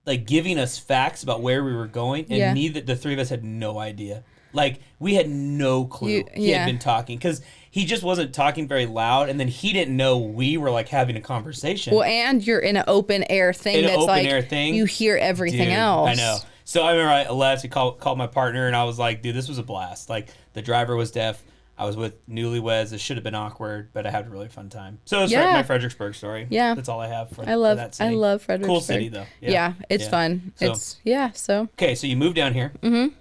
Speaker 1: like giving us facts about where we were going, and the three of us had no idea. Like, we had no clue he had been talking, because he just wasn't talking very loud, and then he didn't know we were like having a conversation.
Speaker 3: Well, and you're in an open air thing you hear everything else.
Speaker 1: I know. So I remember I left, called my partner, and I was like, dude, this was a blast. Like, the driver was deaf. I was with newlyweds. It should have been awkward, but I had a really fun time. So it's my Fredericksburg story.
Speaker 3: Yeah.
Speaker 1: That's all I have for
Speaker 3: I love
Speaker 1: that city.
Speaker 3: I love Fredericksburg.
Speaker 1: Cool city, though.
Speaker 3: Yeah, it's fun. So.
Speaker 1: Okay, so you moved down here. Mm-hmm.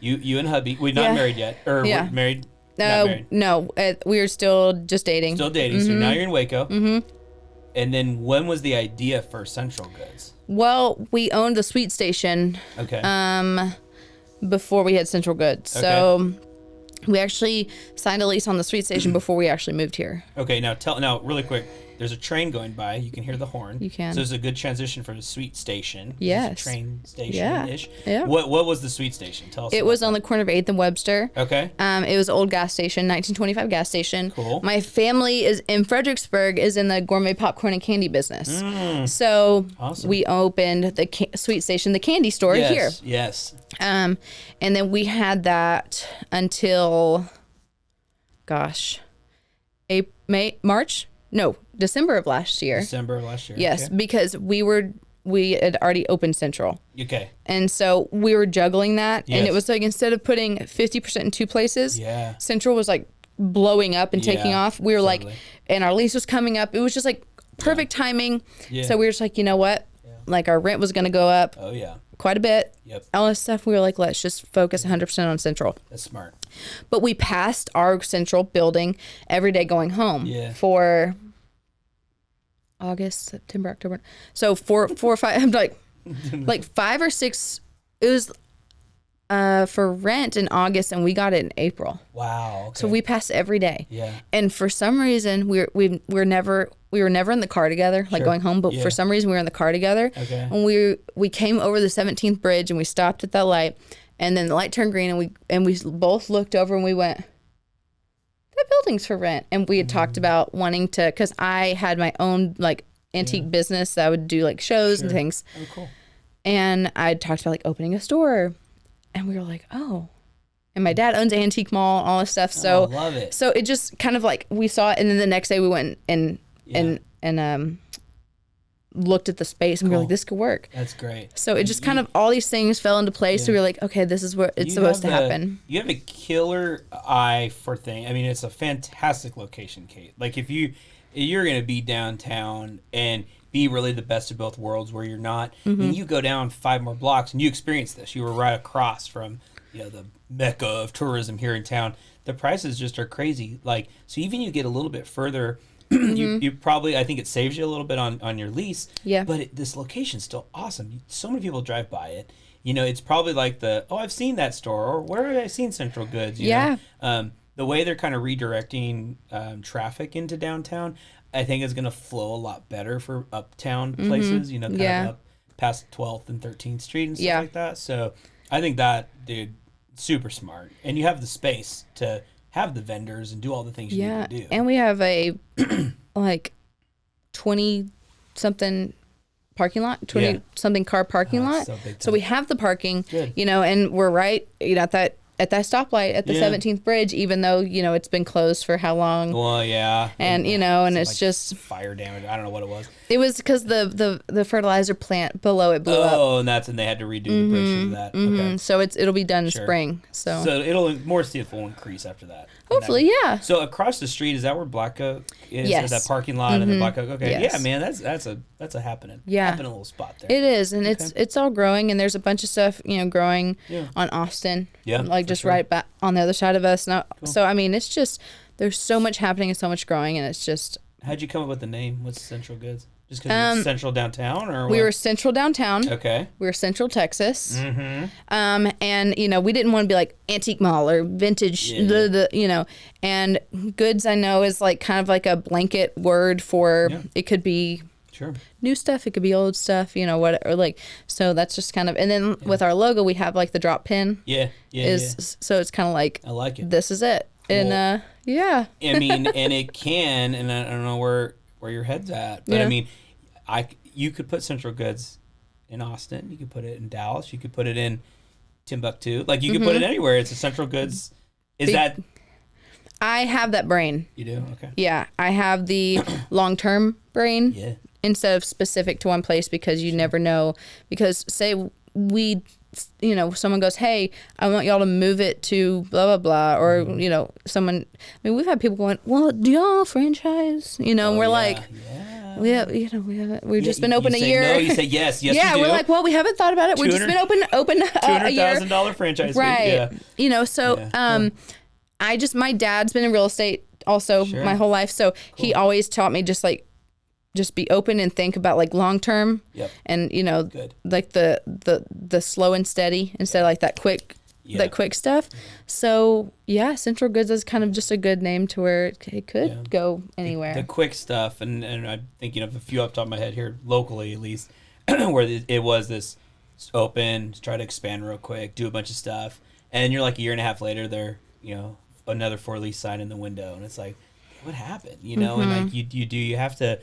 Speaker 1: You and hubby. We're not married yet. Or we're married? Not married.
Speaker 3: No. We were still just dating.
Speaker 1: Still dating. So now you're in Waco. Mm-hmm. And then when was the idea for Central Goods?
Speaker 3: Well, we owned the sweet station.
Speaker 1: Okay.
Speaker 3: Before we had Central Goods.
Speaker 1: Okay.
Speaker 3: So we actually signed a lease on the sweet station before we actually moved here.
Speaker 1: Okay, now really quick. There's a train going by. You can hear the horn.
Speaker 3: You can.
Speaker 1: So it's a good transition from the sweet station.
Speaker 3: Yes.
Speaker 1: It's a train station-ish.
Speaker 3: Yeah.
Speaker 1: What was the sweet station? Tell us.
Speaker 3: It was on the corner of 8th and Webster.
Speaker 1: Okay.
Speaker 3: It was an old gas station, 1925 gas station.
Speaker 1: Cool.
Speaker 3: My family is in Fredericksburg, is in the gourmet popcorn and candy business. So
Speaker 1: awesome.
Speaker 3: we opened the sweet station, the candy store here.
Speaker 1: Yes.
Speaker 3: And then we had that until, December of last year. Yes,
Speaker 1: okay.
Speaker 3: because we had already opened Central.
Speaker 1: Okay.
Speaker 3: And so we were juggling that.
Speaker 1: Yes.
Speaker 3: And it was like, instead of putting 50% in two places, Central was like blowing up and taking off. We were like, and our lease was coming up. It was just like perfect timing. Yeah. So we were just like, you know what? Yeah. Like, our rent was going to go up.
Speaker 1: Oh, yeah.
Speaker 3: Quite a bit.
Speaker 1: Yep.
Speaker 3: All this stuff. We were like, let's just focus 100% on Central.
Speaker 1: That's smart.
Speaker 3: But we passed our Central building every day going home for August, September, October. So 4 or 5, I'm like 5 or 6. It was for rent in August, and we got it in April.
Speaker 1: Wow. Okay.
Speaker 3: So we passed every day.
Speaker 1: Yeah.
Speaker 3: And for some reason, we were never in the car together, like going home. But for some reason, we were in the car together.
Speaker 1: Okay.
Speaker 3: And we came over the 17th bridge, and we stopped at that light, and then the light turned green, and we both looked over, and we went, that building's for rent. And we had talked about wanting to, because I had my own like antique business that I would do like shows and things.
Speaker 1: Oh, cool.
Speaker 3: And I talked about like opening a store, and we were like, oh. And my dad owns an antique mall, all this stuff. So
Speaker 1: I love it.
Speaker 3: So it just kind of like, we saw it, and then the next day we went and looked at the space, and we were like, this could work.
Speaker 1: That's great.
Speaker 3: So it just kind of, all these things fell into place. So we were like, okay, this is where it's supposed to happen.
Speaker 1: You have a killer eye for things. I mean, it's a fantastic location, Kate. Like, if you're going to be downtown and be really the best of both worlds, where you're not, and you go down 5 more blocks and you experience this. You were right across from, the mecca of tourism here in town. The prices just are crazy. Like, so even you get a little bit further, you probably, I think it saves you a little bit on your lease. Yeah. But this location's still awesome. So many people drive by it. It's probably like I've seen that store, or where have I seen Central Goods? You know? The way they're kind of redirecting traffic into downtown, I think is going to flow a lot better for uptown places, kind of up past 12th and 13th Street and stuff like that. So I think that, dude, super smart. And you have the space to have the vendors and do all the things you need to do.
Speaker 3: And we have a like 20-something parking lot, 20-something car parking lot. So we have the parking, and we're right, at that stoplight at the 17th bridge, even though, it's been closed for how long.
Speaker 1: Well, yeah.
Speaker 3: And, and it's like just
Speaker 1: fire damage. I don't know what it was.
Speaker 3: It was because the fertilizer plant below it blew up.
Speaker 1: Oh, and they had to redo the bridge for that. Okay.
Speaker 3: So it'll be done in spring. So
Speaker 1: it'll more see if it will increase after that.
Speaker 3: Hopefully, yeah.
Speaker 1: So across the street, is that where Black Oak is?
Speaker 3: Yes.
Speaker 1: That parking lot and the Black Oak? Okay.
Speaker 3: Yes.
Speaker 1: Yeah, man, that's a happening.
Speaker 3: Yeah.
Speaker 1: Happening little spot there.
Speaker 3: It is, and it's all growing, and there's a bunch of stuff, growing on Austin.
Speaker 1: Yeah.
Speaker 3: Like just right back on the other side of us. Now, so I mean, it's just there's so much happening and so much growing, and it's just.
Speaker 1: How'd you come up with the name? What's Central Goods? Just because it's central downtown, or
Speaker 3: we
Speaker 1: what?
Speaker 3: were central downtown.
Speaker 1: Okay.
Speaker 3: We were Central Texas.
Speaker 1: Mm-hmm.
Speaker 3: And we didn't want to be like antique mall or vintage, and goods I know is like kind of like a blanket word for it could be new stuff, it could be old stuff, what, or like, so that's just kind of, and then with our logo, we have like the drop pin. So it's kind of like,
Speaker 1: I like it.
Speaker 3: This is it. Cool. And
Speaker 1: I mean, and it can, and I don't know where your head's at, but I mean, you could put Central Goods in Austin, you could put it in Dallas, you could put it in Timbuktu, like you could put it anywhere. It's a Central Goods. That
Speaker 3: I have that brain.
Speaker 1: You do? Okay.
Speaker 3: Yeah, I have the long-term brain.
Speaker 1: Yeah.
Speaker 3: Instead of specific to one place, because you never know. Because say someone goes, hey, I want y'all to move it to blah, blah, blah. Or, someone, we've had people going, well, do y'all franchise? And we're like, we've just been open a year.
Speaker 1: No, you say yes, you do.
Speaker 3: We're like, well, we haven't thought about it. We've just been open a year.
Speaker 1: $200,000 franchise
Speaker 3: right.
Speaker 1: fee.
Speaker 3: Yeah. My dad's been in real estate also my whole life. So he always taught me just be open and think about like long term.
Speaker 1: Yep.
Speaker 3: And like the slow and steady instead of like that quick stuff. So Central Goods is kind of just a good name to where it could go anywhere.
Speaker 1: The quick stuff, and I'm thinking of a few off the top of my head here, locally at least, where it was this open, try to expand real quick, do a bunch of stuff, and you're like a year and a half later, they're another for lease sign in the window, and it's like, what happened? And like you have to.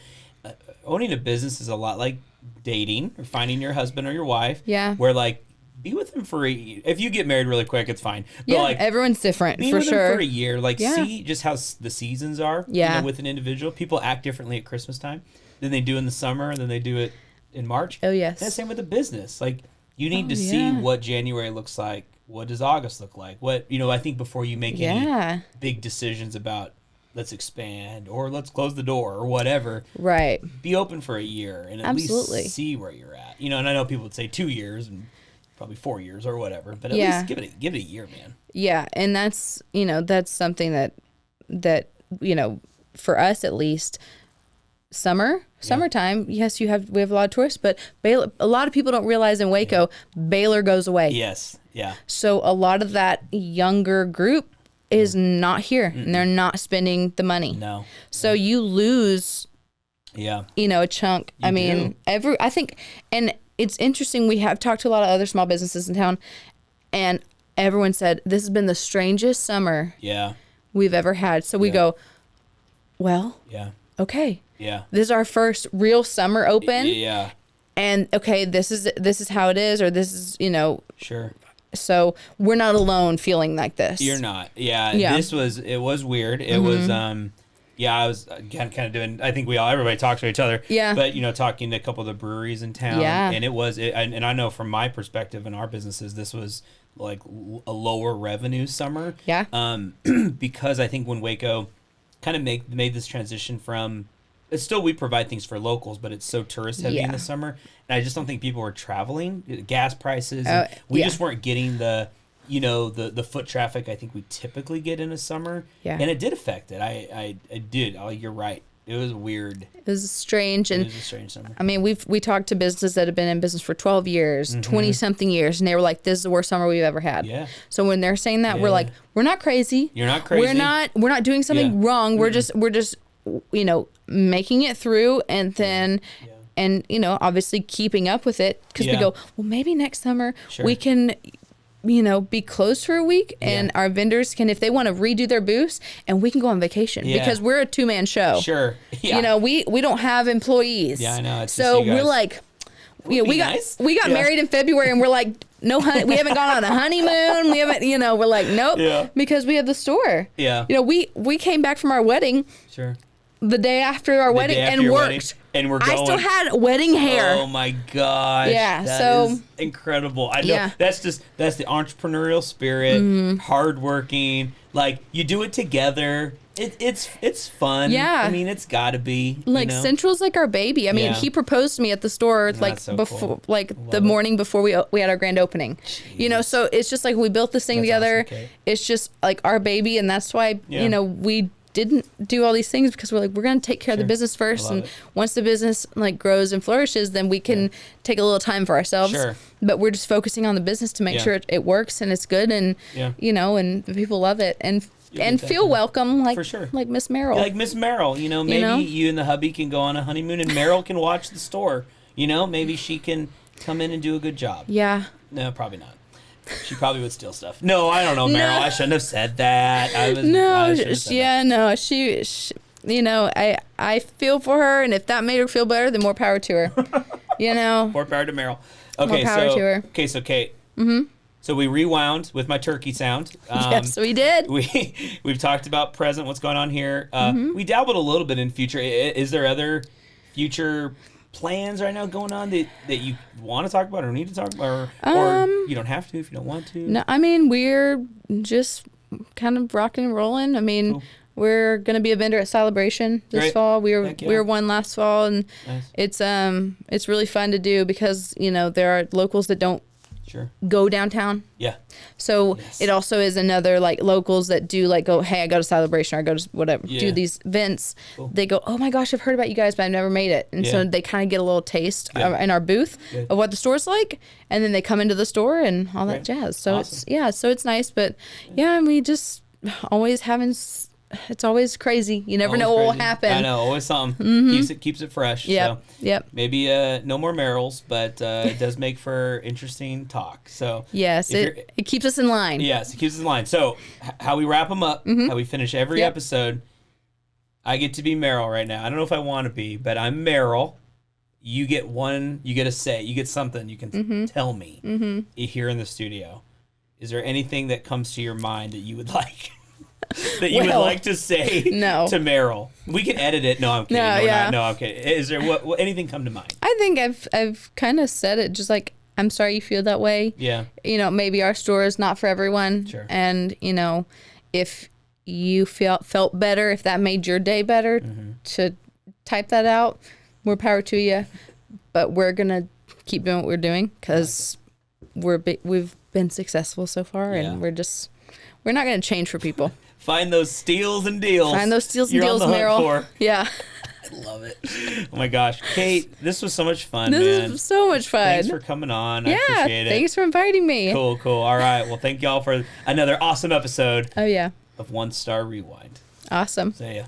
Speaker 1: Owning a business is a lot like dating or finding your husband or your wife.
Speaker 3: Yeah.
Speaker 1: Where like be with them for if you get married really quick, it's fine. But like
Speaker 3: everyone's different
Speaker 1: be
Speaker 3: for
Speaker 1: with
Speaker 3: sure.
Speaker 1: them for a year. Like see just how the seasons are.
Speaker 3: Yeah.
Speaker 1: With an individual, people act differently at Christmas time than they do in the summer, than they do it in March.
Speaker 3: Oh yes.
Speaker 1: And the same with a business. Like you need to see what January looks like. What does August look like? What I think before you make any big decisions about. Let's expand or let's close the door or whatever.
Speaker 3: Right.
Speaker 1: Be open for a year and at least see where you're at. And I know people would say 2 years and probably 4 years or whatever, but at least give it a year, man. Yeah.
Speaker 3: And that's, that's something that, for us at least, summertime, yes, we have a lot of tourists, but a lot of people don't realize in Waco, Baylor goes away.
Speaker 1: Yes. Yeah.
Speaker 3: So a lot of that younger group is not here and they're not spending the money.
Speaker 1: No.
Speaker 3: So you lose a chunk. I think, and it's interesting, we have talked to a lot of other small businesses in town, and everyone said this has been the strangest summer we've ever had. So we go, well, okay.
Speaker 1: Yeah.
Speaker 3: This is our first real summer open.
Speaker 1: Yeah.
Speaker 3: And okay, this is how it is, or this is,
Speaker 1: Sure.
Speaker 3: So we're not alone feeling like this.
Speaker 1: You're not. Yeah. It was weird. It was, I was kind of doing, I think everybody talks to each other.
Speaker 3: Yeah.
Speaker 1: But, talking to a couple of the breweries in town.
Speaker 3: Yeah.
Speaker 1: And and I know from my perspective in our businesses, this was like a lower revenue summer.
Speaker 3: Yeah.
Speaker 1: Because I think when Waco kind of made this transition from, it's still, we provide things for locals, but it's so tourist heavy in the summer. And I just don't think people were traveling. Gas prices. We just weren't getting the foot traffic I think we typically get in a summer.
Speaker 3: Yeah.
Speaker 1: And it did affect it. I did. Oh, you're right. It was weird.
Speaker 3: It was strange. And
Speaker 1: it was a strange summer.
Speaker 3: I mean, we talked to businesses that have been in business for 12 years, 20 something years, and they were like, this is the worst summer we've ever had.
Speaker 1: Yeah.
Speaker 3: So when they're saying that, we're like, we're not crazy.
Speaker 1: You're not crazy.
Speaker 3: We're not doing something wrong. We're just making it through, and then and obviously keeping up with it, because we go, well, maybe next summer we can be closed for a week, and our vendors can, if they want to redo their booths, and we can go on vacation because we're a 2-man show.
Speaker 1: Sure. Yeah.
Speaker 3: We don't have employees.
Speaker 1: Yeah, I know. It's
Speaker 3: so
Speaker 1: just you guys.
Speaker 3: We're like, we got married in February, and we're like, no, we haven't gone on a honeymoon. We haven't, we're like, nope, because we have the store.
Speaker 1: Yeah.
Speaker 3: We came back from our wedding.
Speaker 1: Sure.
Speaker 3: The day after our wedding and worked.
Speaker 1: Wedding, and we're going.
Speaker 3: I still had wedding hair.
Speaker 1: Oh my gosh.
Speaker 3: Yeah.
Speaker 1: That is incredible. I know that's the entrepreneurial spirit, hardworking. Like, you do it together. It's fun.
Speaker 3: Yeah.
Speaker 1: I mean, it's gotta be.
Speaker 3: Central's like our baby. I mean, he proposed to me at the store before, the morning before we had our grand opening. Jeez. So it's just like we built this thing together. Awesome, Kate. It's just like our baby, and that's why we didn't do all these things because we're going to take care of the business first. And once the business like grows and flourishes, then we can take a little time for ourselves.
Speaker 1: Sure.
Speaker 3: But we're just focusing on the business to make sure it works and it's good. And, you know, and people love it and feel welcome. Like,
Speaker 1: for sure.
Speaker 3: Like Miss Merrill.
Speaker 1: Like Miss Merrill, you know, maybe you and the hubby can go on a honeymoon and Merrill can watch the store. You know, maybe she can come in and do a good job.
Speaker 3: Yeah.
Speaker 1: No, probably not. She probably would steal stuff. No, I don't know, Meryl. I shouldn't have said that. She, you know, I feel for her, and if that made her feel better, then more power to her. You know,
Speaker 3: more power to Meryl.
Speaker 1: Okay,
Speaker 3: more power to her.
Speaker 1: Okay, so Kate. Mm-hmm. So we rewound with my turkey sound.
Speaker 3: Yes, we did.
Speaker 1: We've talked about present, what's going on here. We dabbled a little bit in future. Is there other future plans right now going on that you want to talk about or need to talk about, or you don't have to if you don't want to?
Speaker 3: No, I mean, we're just kind of rocking and rolling. I mean, cool. We're going to be a vendor at Celebration this fall. We were one last fall, and it's really fun to do because, you know, there are locals that don't go downtown.
Speaker 1: Yeah.
Speaker 3: So it also is another like locals that do like go, hey, I go to Celebration or I go to whatever, do these events. Cool. They go, oh my gosh, I've heard about you guys, but I've never made it. And so they kind of get a little taste in our booth of what the store's like. And then they come into the store and all that jazz. So so it's nice. But and we just always it's always crazy. You never know what will happen.
Speaker 1: I know, always something. Mm-hmm. Keeps it fresh.
Speaker 3: Yep.
Speaker 1: So maybe no more Merrills, but it does make for interesting talk. So
Speaker 3: yes, it keeps us in line.
Speaker 1: Yes, it keeps us in line. So how we wrap them up, how we finish every episode. I get to be Meryl right now. I don't know if I want to be, but I'm Meryl. You get a say. You get something you can tell me here in the studio. Is there anything that comes to your mind that you would like? That you would like to say to Meryl? We can edit it. No, I'm kidding. No, I'm kidding. Is there what anything come to mind?
Speaker 3: I think I've kind of said it, just like, I'm sorry you feel that way.
Speaker 1: Yeah.
Speaker 3: You know, maybe our store is not for everyone.
Speaker 1: Sure.
Speaker 3: And, you know, if you felt better, if that made your day better to type that out, more power to you. But we're going to keep doing what we're doing because we've been successful so far, and we're not going to change for people.
Speaker 1: Find those steals and deals.
Speaker 3: You're on the hunt Meryl. For. Yeah.
Speaker 1: I love it. Oh my gosh. Kate, this was so much fun, man.
Speaker 3: This was so much fun.
Speaker 1: Thanks for coming on. I appreciate it.
Speaker 3: Thanks for inviting me.
Speaker 1: Cool. All right. Well, thank y'all for another awesome episode.
Speaker 3: Oh, yeah.
Speaker 1: Of One Star Rewind.
Speaker 3: Awesome.
Speaker 1: See ya.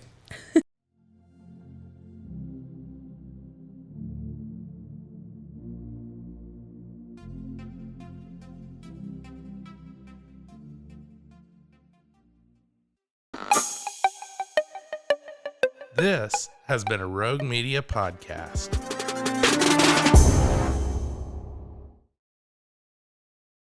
Speaker 9: This has been a Rogue Media podcast.